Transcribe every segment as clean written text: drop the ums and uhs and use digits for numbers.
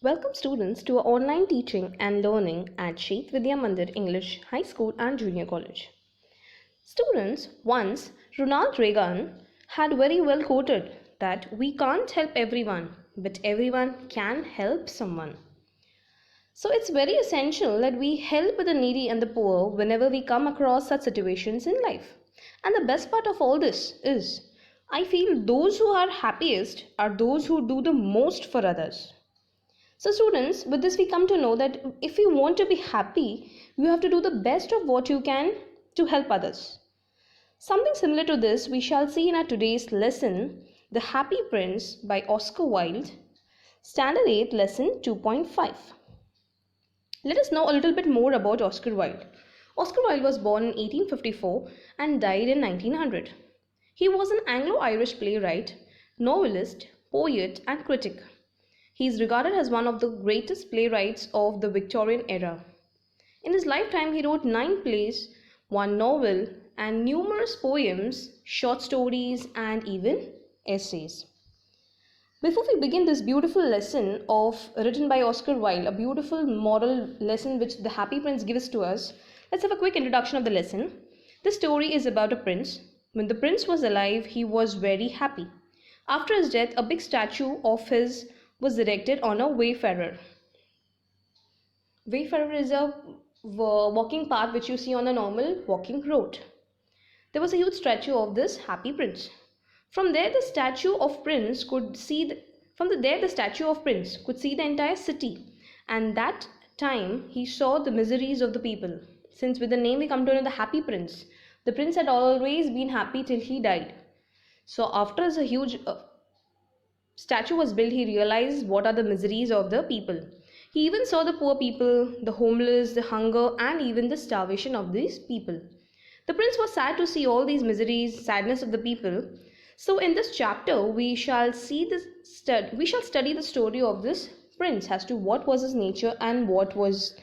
Welcome students to our online teaching and learning at Sheikh Vidya Mandir English High School and Junior College. Students, once Ronald Reagan had very well quoted that we can't help everyone, but everyone can help someone. So it's very essential that we help the needy and the poor whenever we come across such situations in life. And the best part of all this is, I feel those who are happiest are those who do the most for others. So, students, with this, we come to know that if you want to be happy, you have to do the best of what you can to help others. Something similar to this we shall see in our today's lesson, The Happy Prince by Oscar Wilde, Standard 8, Lesson 2.5. Let us know a little bit more about Oscar Wilde. Oscar Wilde was born in 1854 and died in 1900. He was an Anglo-Irish playwright, novelist, poet, and critic. He is regarded as one of the greatest playwrights of the Victorian era. In his lifetime, he wrote 9 plays, 1 novel, and numerous poems, short stories, and even essays. Before we begin this beautiful lesson written by Oscar Wilde, a beautiful moral lesson which the Happy Prince gives to us, let's have a quick introduction of the lesson. This story is about a prince. When the prince was alive, he was very happy. After his death, a big statue of his was erected on a wayfarer. Wayfarer is a walking path which you see on a normal walking road. There was a huge statue of this happy prince. From there, the statue of prince could see the statue of prince could see the entire city, and that time he saw the miseries of the people. Since with the name we come to know the happy prince, the prince had always been happy till he died. So after a huge statue was built, he realized what are the miseries of the people. He even saw the poor people, the homeless, the hunger, and even the starvation of these people. The prince was sad to see all these miseries, sadness of the people. So in this chapter, we shall study the story of this prince as to what was his nature and what was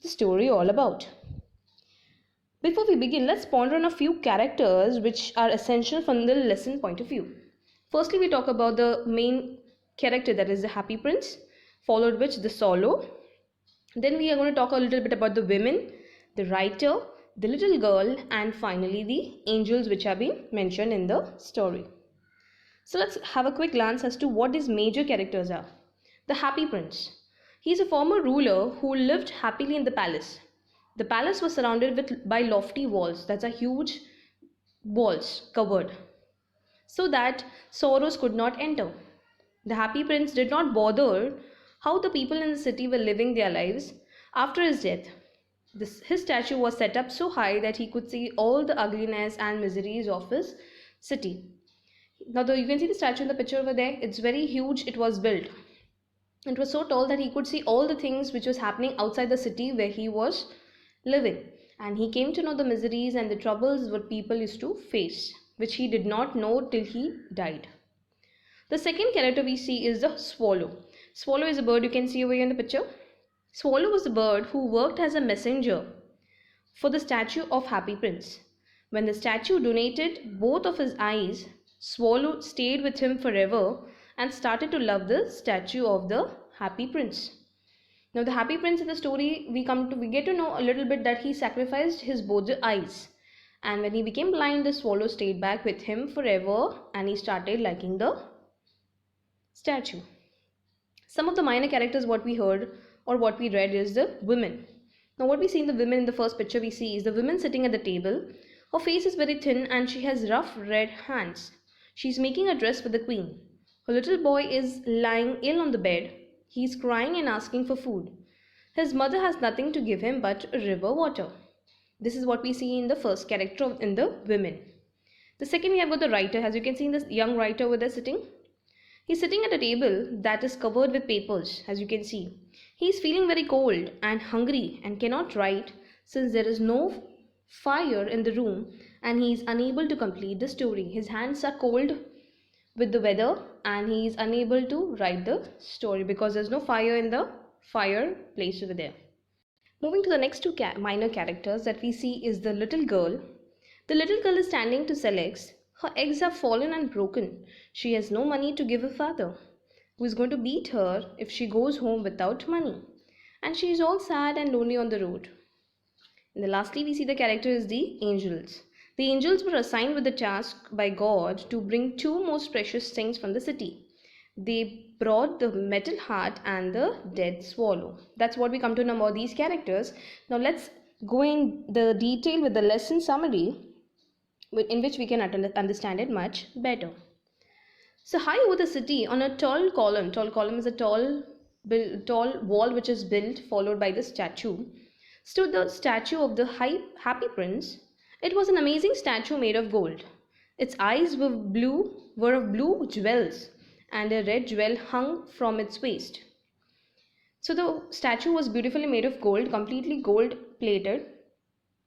the story all about. Before we begin, let's ponder on a few characters which are essential from the lesson point of view. Firstly, we talk about the main character, that is the happy prince, followed which the solo. Then we are going to talk a little bit about the women, the writer, the little girl, and finally the angels which have been mentioned in the story. So let's have a quick glance as to what these major characters are. The happy prince. He is a former ruler who lived happily in the palace. The palace was surrounded by lofty walls, that's a huge walls covered, so that sorrows could not enter. The happy prince did not bother how the people in the city were living their lives. After his death, his statue was set up so high that he could see all the ugliness and miseries of his city. Now you can see the statue in the picture over there. It's very huge. It was built. It was so tall that he could see all the things which was happening outside the city where he was living. And he came to know the miseries and the troubles what people used to face, which he did not know till he died. The second character we see is the swallow. Swallow is a bird you can see over here in the picture. Swallow was a bird who worked as a messenger for the statue of Happy Prince. When the statue donated both of his eyes, Swallow stayed with him forever and started to love the statue of the Happy Prince. Now the Happy Prince in the story we get to know a little bit that he sacrificed his both the eyes. And when he became blind, the swallow stayed back with him forever and he started liking the statue. Some of the minor characters what we heard or what we read is the women. Now what we see in the women in the first picture we see is the woman sitting at the table. Her face is very thin and she has rough red hands. She is making a dress for the queen. Her little boy is lying ill on the bed. He is crying and asking for food. His mother has nothing to give him but river water. This is what we see in the first character in the women. The second we have got the writer. As you can see in this young writer over there sitting. He's sitting at a table that is covered with papers, as you can see. He is feeling very cold and hungry and cannot write since there is no fire in the room and he is unable to complete the story. His hands are cold with the weather and he is unable to write the story because there's no fire in the fireplace over there. Moving to the next two minor characters that we see is the little girl. The little girl is standing to sell eggs. Her eggs have fallen and broken. She has no money to give her father. who is going to beat her if she goes home without money. And she is all sad and lonely on the road. And then lastly, we see the character is the angels. The angels were assigned with the task by God to bring two most precious things from the city. They brought the metal heart and the dead swallow. That's what we come to know about these characters. Now let's go in the detail with the lesson summary in which we can understand it much better. So high over the city on a tall column is a tall wall which is built followed by the statue, stood the statue of the happy prince. It was an amazing statue made of gold. Its eyes were of blue jewels, and a red jewel hung from its waist. So the statue was beautifully made of gold, completely gold plated.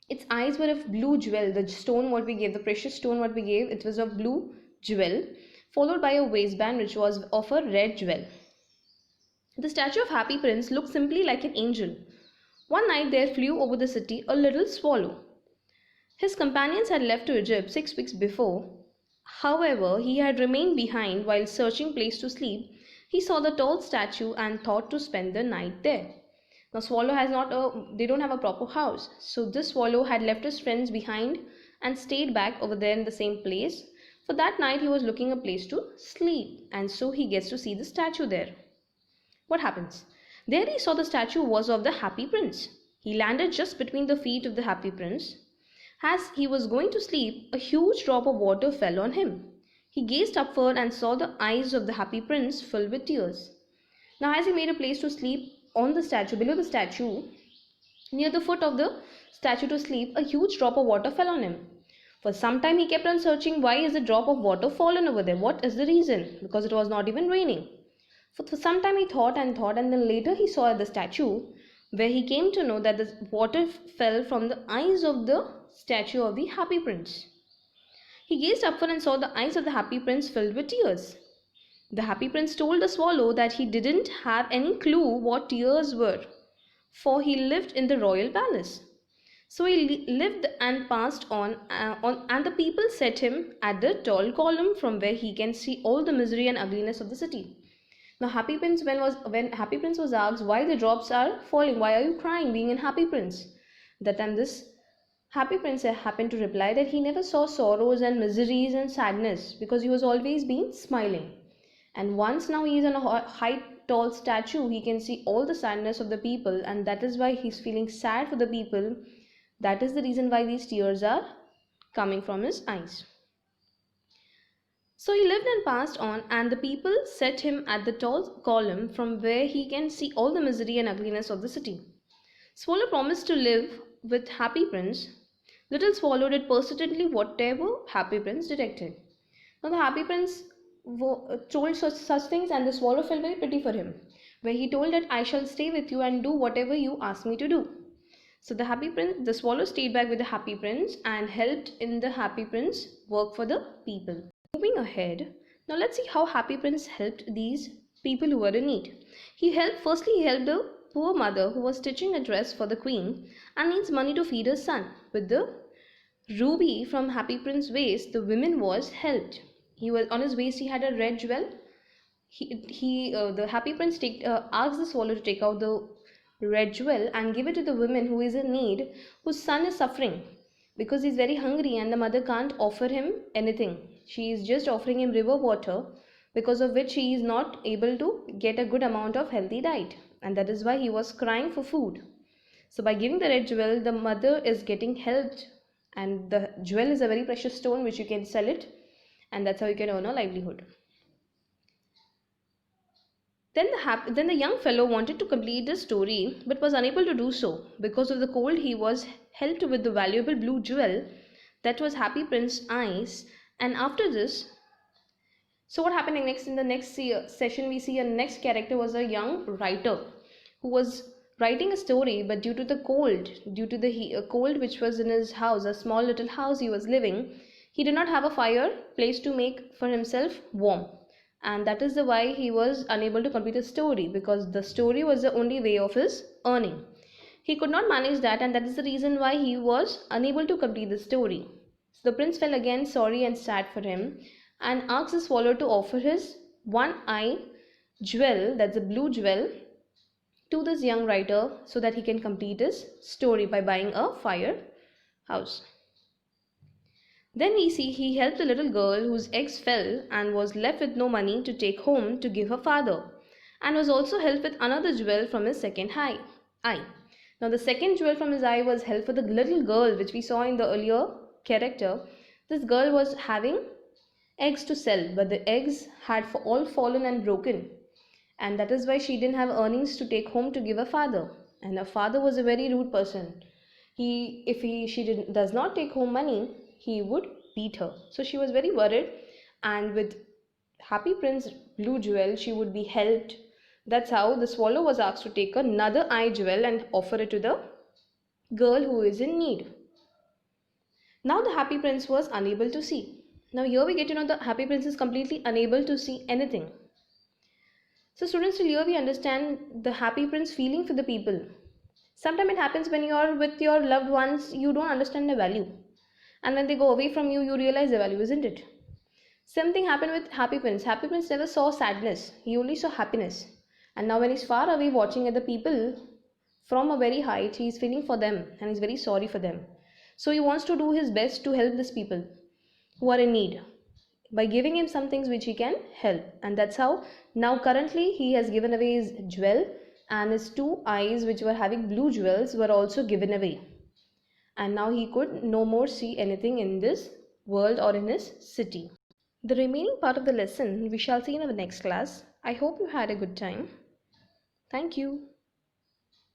Its eyes were of blue jewel. The stone what we gave, the precious stone what we gave, it was of blue jewel, followed by a waistband which was of a red jewel. The statue of Happy Prince looked simply like an angel. One night there flew over the city a little swallow. His companions had left to Egypt 6 weeks before. However, he had remained behind while searching place to sleep. He saw the tall statue and thought to spend the night there. Now swallow they don't have a proper house. So this swallow had left his friends behind and stayed back over there in the same place. For that night he was looking a place to sleep, and so he gets to see the statue there. What happens? There he saw the statue was of the Happy Prince. He landed just between the feet of the Happy Prince. As he was going to sleep, a huge drop of water fell on him. He gazed upward and saw the eyes of the Happy Prince filled with tears. Now as he made a place to sleep on the statue, below the statue, near the foot of the statue to sleep, a huge drop of water fell on him. For some time he kept on searching, why is a drop of water fallen over there? What is the reason? Because it was not even raining. For some time he thought, and then later he saw the statue, where he came to know that the water fell from the eyes of the statue of the Happy Prince. He gazed upward and saw the eyes of the Happy Prince filled with tears. The Happy Prince told the swallow that he didn't have any clue what tears were, for he lived in the royal palace. So he lived and passed on, and the people set him at the tall column from where he can see all the misery and ugliness of the city. Now Happy Prince, when Happy Prince was asked why the drops are falling, why are you crying being in Happy Prince? That time this Happy Prince happened to reply that he never saw sorrows and miseries and sadness because he was always been smiling. And once now he is on a high tall statue, he can see all the sadness of the people, and that is why he's feeling sad for the people. That is the reason why these tears are coming from his eyes. So he lived and passed on, and the people set him at the tall column from where he can see all the misery and ugliness of the city. Swallow promised to live with Happy Prince. Little Swallow did persistently whatever Happy Prince directed. Now the Happy Prince told such things, and the swallow felt very pity for him, where he told that I shall stay with you and do whatever you ask me to do. So the swallow stayed back with the Happy Prince and helped in the Happy Prince work for the people. Moving ahead, now let's see how Happy Prince helped these people who were in need. Firstly he helped a poor mother who was stitching a dress for the queen and needs money to feed her son. With the ruby from Happy Prince's waist, the woman was helped. He was on his waist, he had a red jewel. The Happy Prince asked the swallow to take out the red jewel and give it to the woman who is in need, whose son is suffering because he's very hungry and the mother can't offer him anything. She is just offering him river water, because of which he is not able to get a good amount of healthy diet, and that is why he was crying for food. So by giving the red jewel, the mother is getting helped, and the jewel is a very precious stone which you can sell it, and that's how you can earn a livelihood. Then the young fellow wanted to complete the story but was unable to do so. Because of the cold, he was helped with the valuable blue jewel that was Happy Prince's eyes. And after this, so what happened next? In the next session, we see a next character was a young writer who was writing a story, but due to the cold, cold which was in his house, a small little house he was living, he did not have a fireplace to make for himself warm. And that is the why he was unable to complete the story, because the story was the only way of his earning. He could not manage that, and that is the reason why he was unable to complete the story. So the prince felt again sorry and sad for him and asked the swallow to offer his one eye jewel, that's a blue jewel, to this young writer so that he can complete his story by buying a fire house. Then we see he helped a little girl whose eggs fell and was left with no money to take home to give her father, and was also helped with another jewel from his second eye. Now, the second jewel from his eye was helped for the little girl, which we saw in the earlier character. This girl was having eggs to sell, but the eggs had all fallen and broken, and that is why she didn't have earnings to take home to give her father. And her father was a very rude person. If she does not take home money, he would beat her. So she was very worried, and with Happy Prince Blue Jewel, she would be helped. That's how the swallow was asked to take another eye jewel and offer it to the girl who is in need. Now the Happy Prince was unable to see. Now here we get to know the Happy Prince is completely unable to see anything. So students, till here we understand the Happy Prince feeling for the people. Sometimes it happens when you are with your loved ones, you don't understand the value. And when they go away from you, you realize the value, isn't it? Same thing happened with Happy Prince. Happy Prince never saw sadness. He only saw happiness. And now when he's far away watching at the people from a very height, he's feeling for them and he's very sorry for them. So he wants to do his best to help these people who are in need by giving him some things which he can help. And that's how now currently he has given away his jewel, and his two eyes which were having blue jewels were also given away. And now he could no more see anything in this world or in his city. The remaining part of the lesson we shall see in our next class. I hope you had a good time. Thank you.